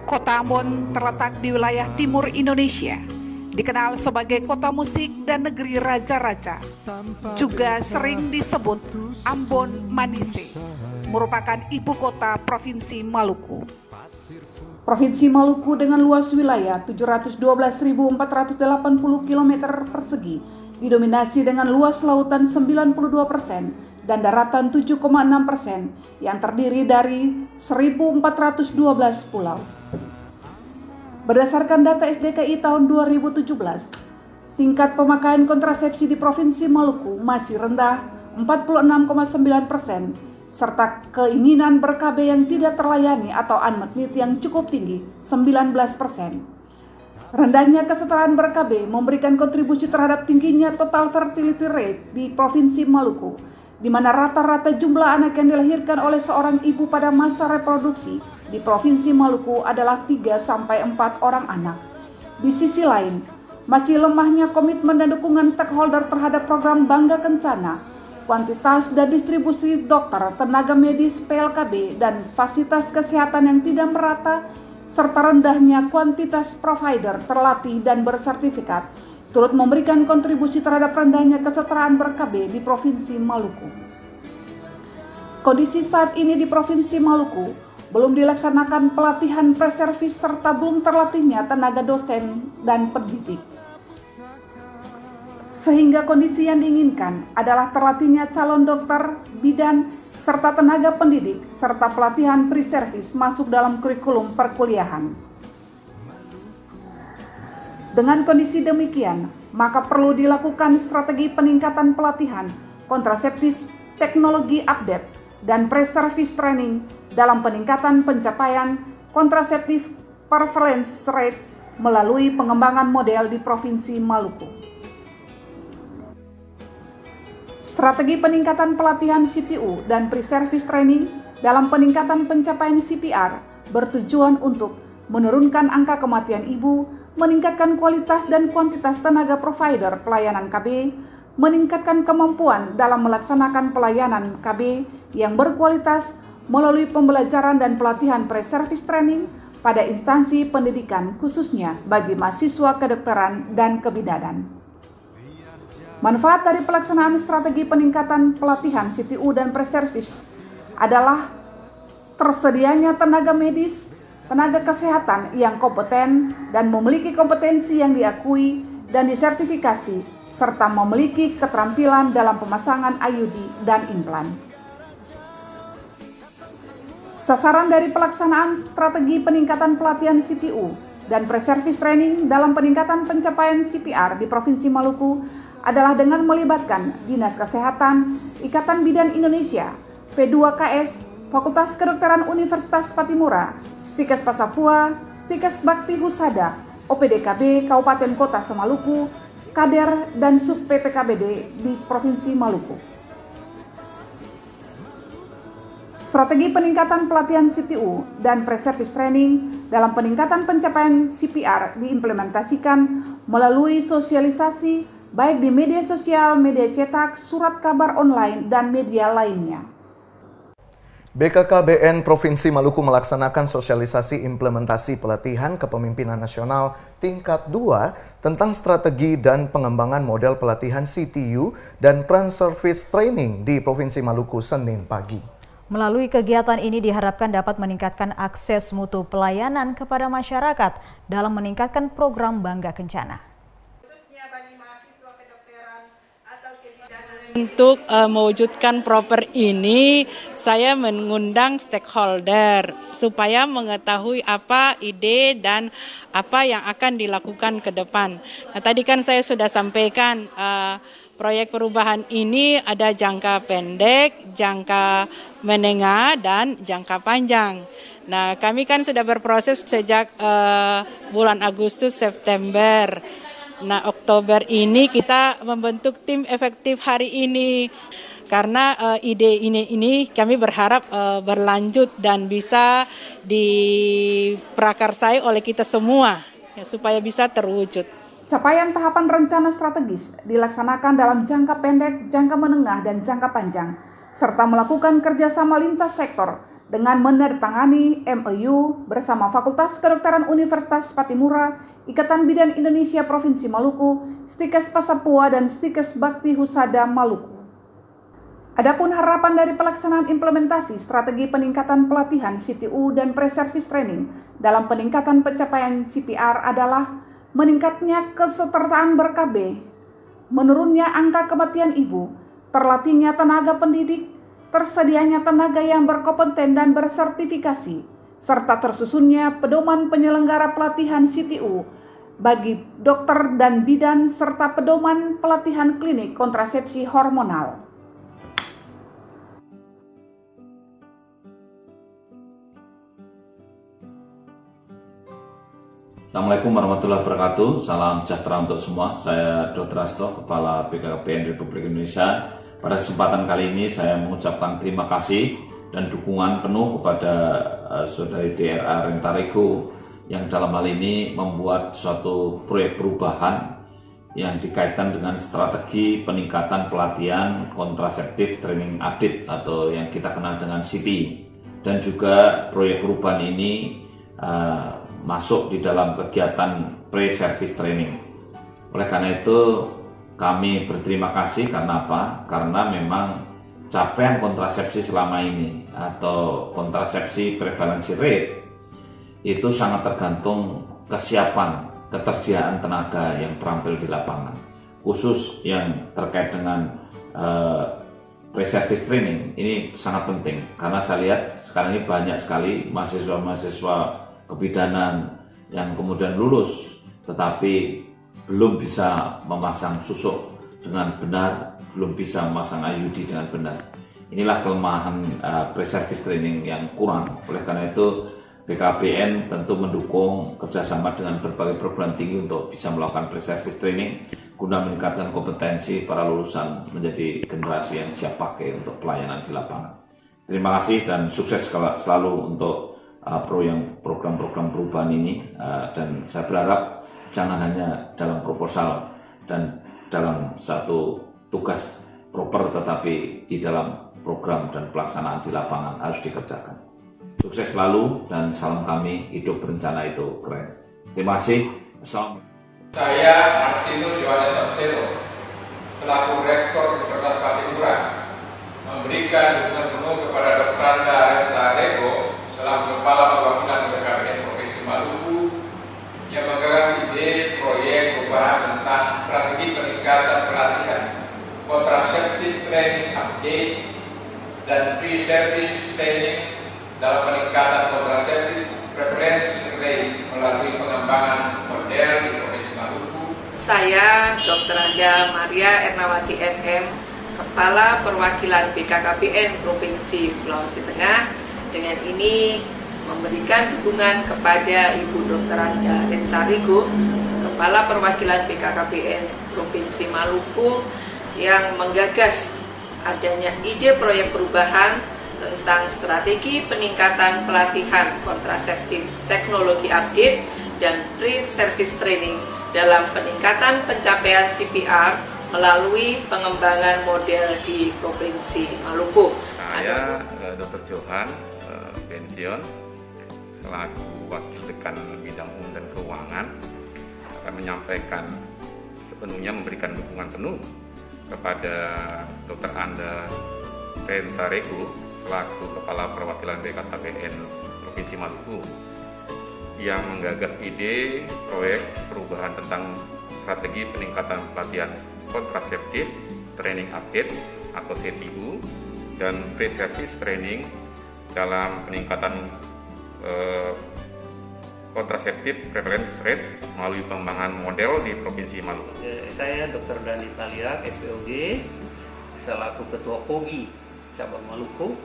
Kota Ambon terletak di wilayah timur Indonesia, dikenal sebagai kota musik dan negeri raja-raja. Juga sering disebut Ambon Manise, merupakan ibu kota Provinsi Maluku. Provinsi Maluku dengan luas wilayah 712.480 km persegi, didominasi dengan luas lautan 92% dan daratan 7,6% yang terdiri dari 1.412 pulau. Berdasarkan data SDKI tahun 2017, tingkat pemakaian kontrasepsi di Provinsi Maluku masih rendah 46,9%, serta keinginan ber-KB yang tidak terlayani atau unmet need yang cukup tinggi 19%. Rendahnya kesetaraan ber-KB memberikan kontribusi terhadap tingginya total fertility rate di Provinsi Maluku, di mana rata-rata jumlah anak yang dilahirkan oleh seorang ibu pada masa reproduksi di Provinsi Maluku adalah 3-4 orang anak. Di sisi lain, masih lemahnya komitmen dan dukungan stakeholder terhadap program Bangga Kencana, kuantitas dan distribusi dokter, tenaga medis, PLKB, dan fasilitas kesehatan yang tidak merata, serta rendahnya kuantitas provider terlatih dan bersertifikat, turut memberikan kontribusi terhadap rendahnya kesetaraan ber-KB di Provinsi Maluku. Kondisi saat ini di Provinsi Maluku belum dilaksanakan pelatihan pre-servis serta belum terlatihnya tenaga dosen dan pendidik. Sehingga kondisi yang diinginkan adalah terlatihnya calon dokter, bidan, serta tenaga pendidik, serta pelatihan pre-servis masuk dalam kurikulum perkuliahan. Dengan kondisi demikian, maka perlu dilakukan strategi peningkatan pelatihan, kontraseptif, teknologi update, dan pre-service training dalam peningkatan pencapaian kontraseptif prevalence rate melalui pengembangan model di Provinsi Maluku. Strategi peningkatan pelatihan CTU dan pre-service training dalam peningkatan pencapaian CPR bertujuan untuk menurunkan angka kematian ibu, meningkatkan kualitas dan kuantitas tenaga provider pelayanan KB, meningkatkan kemampuan dalam melaksanakan pelayanan KB yang berkualitas melalui pembelajaran dan pelatihan pre-service training pada instansi pendidikan khususnya bagi mahasiswa kedokteran dan kebidanan. Manfaat dari pelaksanaan strategi peningkatan pelatihan CTU dan pre-service adalah tersedianya tenaga medis, tenaga kesehatan yang kompeten dan memiliki kompetensi yang diakui dan disertifikasi, serta memiliki keterampilan dalam pemasangan IUD dan implan. Sasaran dari pelaksanaan strategi peningkatan pelatihan CTU dan pre-service training dalam peningkatan pencapaian CPR di Provinsi Maluku adalah dengan melibatkan Dinas Kesehatan, Ikatan Bidan Indonesia, P2KS, Fakultas Kedokteran Universitas Patimura, Stikes Pasapua, Stikes Bakti Husada, OPDKB Kabupaten Kota Semaluku, Kader dan Sub PPKBD di Provinsi Maluku. Strategi peningkatan pelatihan CTU dan pre-service training dalam peningkatan pencapaian CPR diimplementasikan melalui sosialisasi baik di media sosial, media cetak, surat kabar online, dan media lainnya. BKKBN Provinsi Maluku melaksanakan sosialisasi implementasi pelatihan kepemimpinan nasional tingkat 2 tentang strategi dan pengembangan model pelatihan CTU dan pre-service training di Provinsi Maluku Senin pagi. Melalui kegiatan ini diharapkan dapat meningkatkan akses mutu pelayanan kepada masyarakat dalam meningkatkan program Bangga Kencana. Untuk mewujudkan proper ini, saya mengundang stakeholder supaya mengetahui apa ide dan apa yang akan dilakukan ke depan. Nah, tadi kan saya sudah sampaikan proyek perubahan ini ada jangka pendek, jangka menengah, dan jangka panjang. Nah, kami kan sudah berproses sejak bulan Agustus, September. Nah, Oktober ini kita membentuk tim efektif hari ini. Karena ide ini kami berharap berlanjut dan bisa diprakarsai oleh kita semua ya, supaya bisa terwujud. Capaian tahapan rencana strategis dilaksanakan dalam jangka pendek, jangka menengah, dan jangka panjang, serta melakukan kerjasama lintas sektor dengan menandatangani MOU bersama Fakultas Kedokteran Universitas Patimura, Ikatan Bidan Indonesia Provinsi Maluku, Stikes Pasapua, dan Stikes Bakti Husada Maluku. Adapun harapan dari pelaksanaan implementasi strategi peningkatan pelatihan CTU dan pre-service training dalam peningkatan pencapaian CPR adalah meningkatnya kesertaan ber-KB, menurunnya angka kematian ibu, terlatihnya tenaga pendidik, tersedianya tenaga yang berkompeten dan bersertifikasi, serta tersusunnya pedoman penyelenggara pelatihan CTU bagi dokter dan bidan serta pedoman pelatihan klinik kontrasepsi hormonal. Assalamualaikum warahmatullahi wabarakatuh. Salam sejahtera untuk semua. Saya Dr. Asto, Kepala BKKBN Republik Indonesia. Pada kesempatan kali ini saya mengucapkan terima kasih dan dukungan penuh kepada Saudari DRA Rentarego yang dalam hal ini membuat suatu proyek perubahan yang dikaitkan dengan strategi peningkatan pelatihan kontraseptif training update atau yang kita kenal dengan CT. Dan juga proyek perubahan ini masuk di dalam kegiatan pre-service training. Oleh karena itu kami berterima kasih karena apa? Karena memang capaian kontrasepsi selama ini atau kontrasepsi prevalensi rate itu sangat tergantung kesiapan, ketersediaan tenaga yang terampil di lapangan. Khusus yang terkait dengan pre-service training ini sangat penting karena saya lihat sekarang ini banyak sekali mahasiswa-mahasiswa kebidanan yang kemudian lulus tetapi belum bisa memasang susuk dengan benar, belum bisa memasang IUD dengan benar. Inilah kelemahan pre-service training yang kurang. Oleh karena itu BKKBN tentu mendukung kerjasama dengan berbagai perguruan tinggi untuk bisa melakukan pre-service training guna meningkatkan kompetensi para lulusan menjadi generasi yang siap pakai untuk pelayanan di lapangan. Terima kasih dan sukses selalu untuk program-program perubahan ini dan saya berharap jangan hanya dalam proposal dan dalam satu tugas proper tetapi di dalam program dan pelaksanaan di lapangan harus dikerjakan. Sukses selalu dan salam kami, hidup berencana itu keren. Terima kasih. Assalamualaikum. Saya Martinus Yohanes Abtero selaku Rektor Universitas Patimura memberikan dukungan penuh kepada Dr. Anda Rentarego selaku Kepala Perwakilan BKKBN Provinsi Maluku yang menggagas ide proyek perubahan tentang strategi peningkatan pelatihan kontraseptif training update dan pre-service training dalam peningkatan kontraseptif preference rate melalui pengembangan model di Provinsi Maluku. Saya Dr. Anda Maria Ernawati MM, Kepala Perwakilan BKKBN Provinsi Sulawesi Tengah. Dengan ini memberikan dukungan kepada Ibu Dr. Anda Rentarego, Kepala Perwakilan BKKBN Provinsi Maluku yang menggagas adanya ide proyek perubahan tentang strategi peningkatan pelatihan kontraseptif teknologi update dan pre-service training dalam peningkatan pencapaian CPR melalui pengembangan model di Provinsi Maluku. Saya Dr. Johan pensiun selaku Wakil Dekan Bidang Umum dan Keuangan akan menyampaikan sepenuhnya memberikan dukungan penuh kepada Dr. Anda Rentarego selaku Kepala Perwakilan BKKBN Provinsi Maluku yang menggagas ide proyek perubahan tentang strategi peningkatan pelatihan kontraseptif training update atau CTU dan pre-service training dalam peningkatan kontraseptif prevalence rate melalui pengembangan model di Provinsi Maluku. Saya Dr. Dani Talia, SPOG, selaku Ketua POGI Cabang Maluku,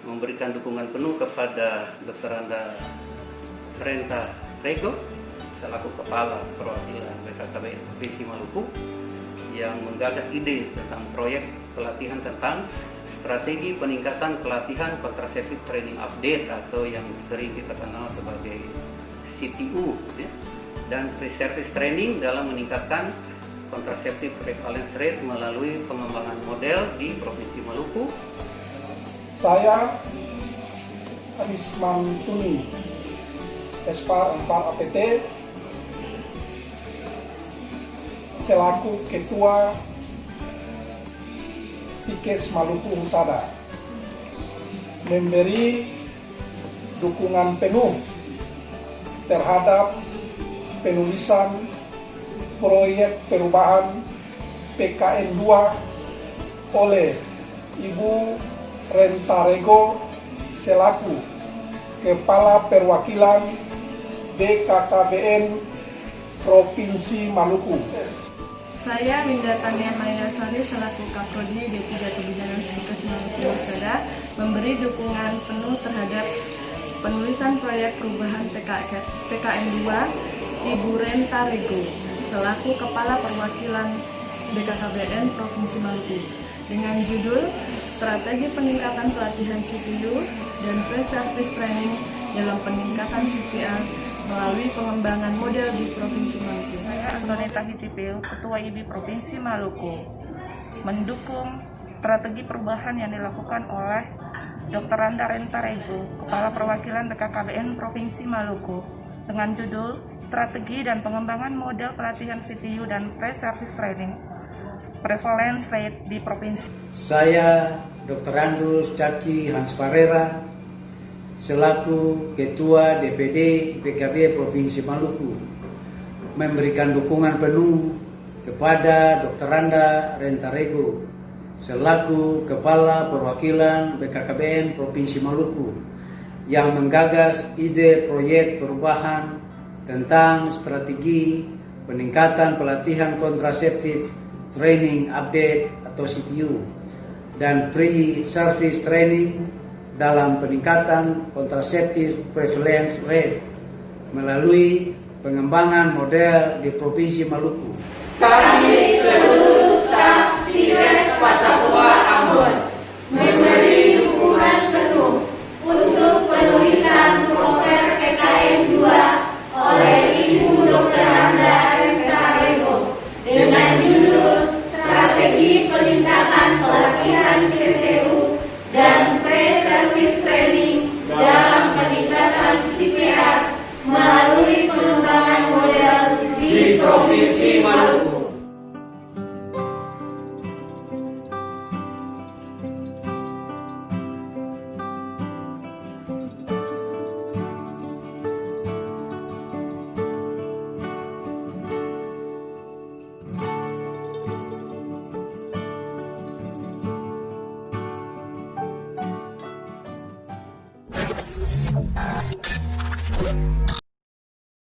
memberikan dukungan penuh kepada Dr. Anda Rentarego selaku Kepala Perwakilan BKKBN Provinsi Maluku yang menggagas ide tentang proyek pelatihan tentang strategi peningkatan pelatihan kontraseptif training update atau yang sering kita kenal sebagai CTU dan pre-service training dalam meningkatkan kontraseptif prevalence rate melalui pengembangan model di Provinsi Maluku. Saya Arisman Tuni, Espar 4 APT, selaku Ketua Stikes Maluku Husada, memberi dukungan penuh terhadap penulisan proyek perubahan PKN 2 oleh Ibu Rentarego selaku Kepala Perwakilan BKKBN Provinsi Maluku. Saya Winda Tania Mayasari selaku Kaprodi D3 Kebijakan Stikes Maluku Husada memberi dukungan penuh terhadap penulisan proyek perubahan PKN 2 Ibu Rentarego selaku Kepala Perwakilan BKKBN Provinsi Maluku dengan judul Strategi Peningkatan Pelatihan CPU dan Pre-Service Training dalam Peningkatan CPR melalui pengembangan model di Provinsi Maluku. Saya Antoneta Hitipil, Ketua IBI Provinsi Maluku, mendukung strategi perubahan yang dilakukan oleh Dr. Randa Rentarego, Kepala Perwakilan BKKBN Provinsi Maluku, dengan judul Strategi dan Pengembangan Model Pelatihan CTU dan Pre-Service Training Prevalence Rate di Provinsi. Saya Dr. Andrus Caki Hans Parera, selaku Ketua DPD PKB Provinsi Maluku, memberikan dukungan penuh kepada Dr. Randa Rentarego selaku Kepala Perwakilan BKKBN Provinsi Maluku yang menggagas ide proyek perubahan tentang strategi peningkatan pelatihan kontraseptif training update atau CTU dan pre-service training dalam peningkatan kontraseptif prevalence rate melalui pengembangan model di Provinsi Maluku. Kami seluruh staf Stikes Pasapua Ambon memberi dukungan penuh untuk penulisan proper PKN 2 oleh Ibu Dr. Randa Rentarego dengan judul Strategi Peningkatan Pelatihan CTU dan Pre-Service Training dalam Peningkatan CPR melalui pengembangan model di Provinsi Maluku. Thank you.